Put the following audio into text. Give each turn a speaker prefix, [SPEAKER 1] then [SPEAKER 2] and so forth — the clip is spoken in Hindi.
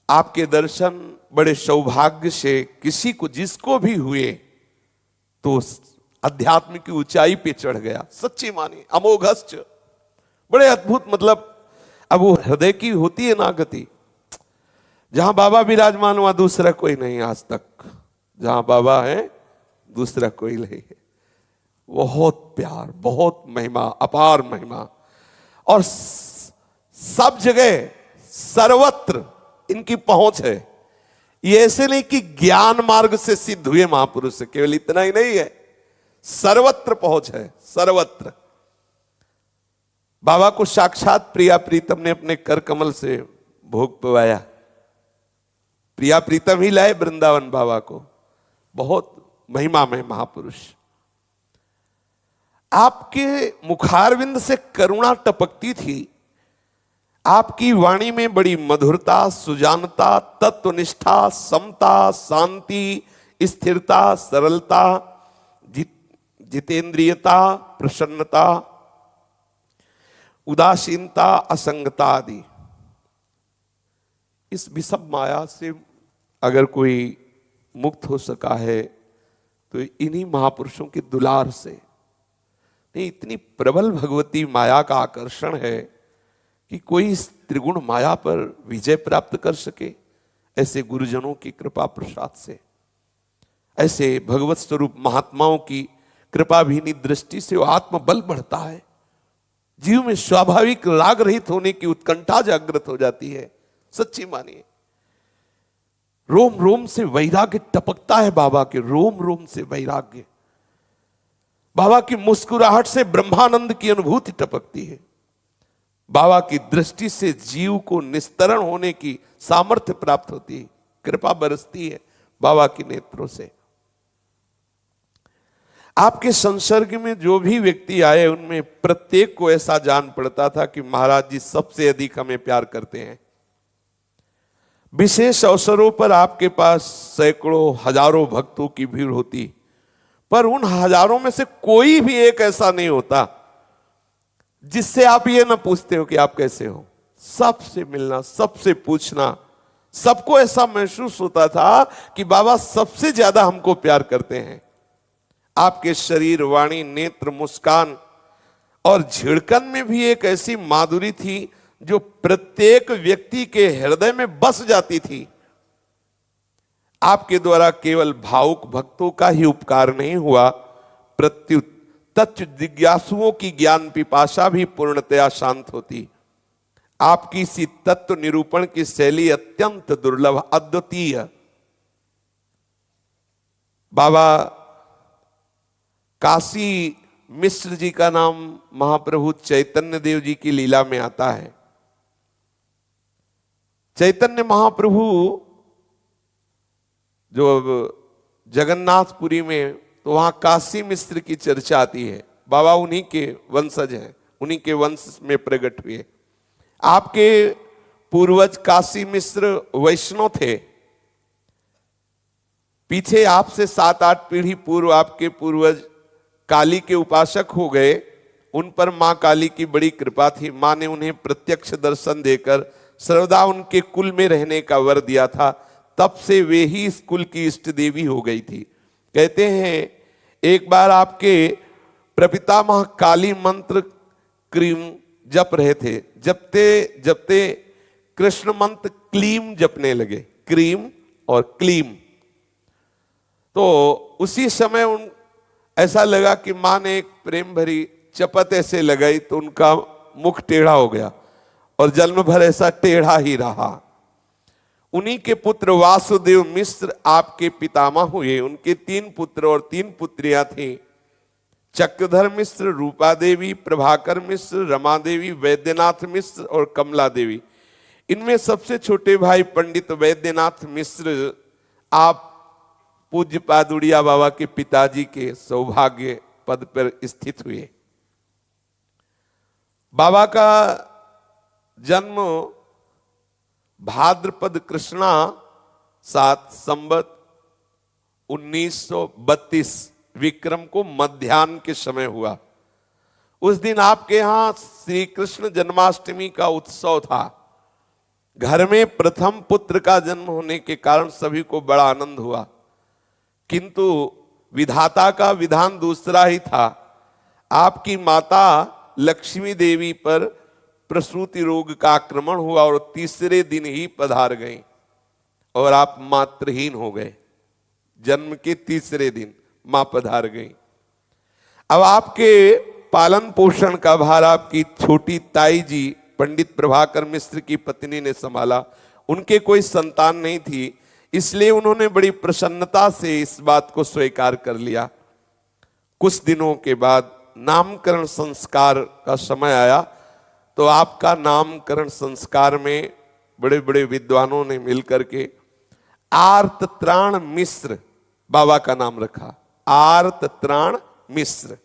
[SPEAKER 1] आपके दर्शन बड़े सौभाग्य से किसी को जिसको भी हुए तो अध्यात्म की ऊंचाई पे चढ़ गया। सच्ची मानी अमोघश्च, बड़े अद्भुत। मतलब अब वो हृदय की होती है ना गति। जहां बाबा विराजमान हुआ दूसरा कोई नहीं आज तक, जहां बाबा है दूसरा कोई नहीं है। बहुत प्यार, बहुत महिमा, अपार महिमा, और सब जगह सर्वत्र इनकी पहुंच है। ये ऐसे नहीं कि ज्ञान मार्ग से सिद्ध हुए महापुरुष, केवल इतना ही नहीं है, सर्वत्र पहुंच है, सर्वत्र। बाबा को साक्षात प्रिया प्रीतम ने अपने कर कमल से भोग पवाया। प्रिया प्रीतम ही लाए वृंदावन बाबा को। बहुत महिमा में महापुरुष। आपके मुखारविंद से करुणा टपकती थी। आपकी वाणी में बड़ी मधुरता, सुजानता, तत्वनिष्ठा, समता, शांति, स्थिरता, सरलता, जितेंद्रियता, प्रसन्नता, उदासीनता, असंगता आदि। इस विषम माया से अगर कोई मुक्त हो सका है तो इन्हीं महापुरुषों के दुलार से। नहीं, इतनी प्रबल भगवती माया का आकर्षण है कि कोई इस त्रिगुण माया पर विजय प्राप्त कर सके, ऐसे गुरुजनों की कृपा प्रसाद से, ऐसे भगवत स्वरूप महात्माओं की कृपाभीनी दृष्टि से वो आत्मबल बढ़ता है। जीव में स्वाभाविक राग रहित होने की उत्कंठा जागृत हो जाती है। सच्ची मानिए, रोम रोम से वैराग्य टपकता है बाबा के, रोम रोम से वैराग्य। बाबा की मुस्कुराहट से ब्रह्मानंद की अनुभूति टपकती है। बाबा की दृष्टि से जीव को निस्तरण होने की सामर्थ्य प्राप्त होती है, कृपा बरसती है बाबा के नेत्रों से। आपके संसर्ग में जो भी व्यक्ति आए उनमें प्रत्येक को ऐसा जान पड़ता था कि महाराज जी सबसे अधिक हमें प्यार करते हैं। विशेष अवसरों पर आपके पास सैकड़ों हजारों भक्तों की भीड़ होती, पर उन हजारों में से कोई भी एक ऐसा नहीं होता जिससे आप ये ना पूछते हो कि आप कैसे हो। सबसे मिलना, सबसे पूछना, सबको ऐसा महसूस होता था कि बाबा सबसे ज्यादा हमको प्यार करते हैं। आपके शरीर, वाणी, नेत्र, मुस्कान और झिड़कन में भी एक ऐसी माधुरी थी जो प्रत्येक व्यक्ति के हृदय में बस जाती थी। आपके द्वारा केवल भावुक भक्तों का ही उपकार नहीं हुआ, प्रत्युत तत्व जिज्ञासुओं की ज्ञान पिपाशा भी पूर्णतया शांत होती। आपकी सी तत्व निरूपण की शैली अत्यंत दुर्लभ, अद्वितीय। बाबा काशी मिश्र जी का नाम महाप्रभु चैतन्य देव जी की लीला में आता है। चैतन्य महाप्रभु जो जगन्नाथपुरी में, तो वहां काशी मिश्र की चर्चा आती है। बाबा उन्हीं के वंशज हैं, उन्हीं के वंश में प्रकट हुए। आपके पूर्वज काशी मिश्र वैष्णव थे। पीछे आपसे 7-8 पीढ़ी पूर्व आपके पूर्वज काली के उपासक हो गए। उन पर मां काली की बड़ी कृपा थी। मां ने उन्हें प्रत्यक्ष दर्शन देकर सर्वदा उनके कुल में रहने का वर दिया था। तब से वे ही इस कुल की इष्ट देवी हो गई थी। कहते हैं एक बार आपके प्रपितामह काली मंत्र क्रीम जप रहे थे। जपते जपते कृष्ण मंत्र क्लीम जपने लगे, क्रीम और क्लीम। तो उसी समय उन ऐसा लगा कि मां ने एक प्रेम भरी चपत ऐसे लगाई तो उनका मुख टेढ़ा हो गया और जन्म भर ऐसा टेढ़ा ही रहा। उन्हीं के पुत्र वासुदेव मिश्र आपके पितामह हुए। उनके 3 पुत्र और 3 पुत्रियां थीं। चक्रधर मिश्र, रूपा देवी, प्रभाकर मिश्र, रमा देवी, वैद्यनाथ मिश्र और कमला देवी। इनमें सबसे छोटे भाई पंडित वैद्यनाथ मिश्र आप पूज्य पादुड़िया बाबा के पिताजी के सौभाग्य पद पर स्थित हुए। बाबा का जन्म भाद्रपद कृष्णा 7 संवत 1932 विक्रम को मध्याह्न के समय हुआ। उस दिन आपके यहां श्री कृष्ण जन्माष्टमी का उत्सव था। घर में प्रथम पुत्र का जन्म होने के कारण सभी को बड़ा आनंद हुआ, किंतु विधाता का विधान दूसरा ही था। आपकी माता लक्ष्मी देवी पर प्रसूति रोग का आक्रमण हुआ और तीसरे दिन ही पधार गई और आप मातृहीन हो गए। जन्म के तीसरे दिन मां पधार गई। अब आपके पालन पोषण का भार आपकी छोटी ताई जी पंडित प्रभाकर मिश्र की पत्नी ने संभाला। उनके कोई संतान नहीं थी, इसलिए उन्होंने बड़ी प्रसन्नता से इस बात को स्वीकार कर लिया। कुछ दिनों के बाद नामकरण संस्कार का समय आया, तो आपका नामकरण संस्कार में बड़े बड़े विद्वानों ने मिलकर के आर्तत्राण मिश्र बाबा का नाम रखा। आर्तत्राण मिश्र।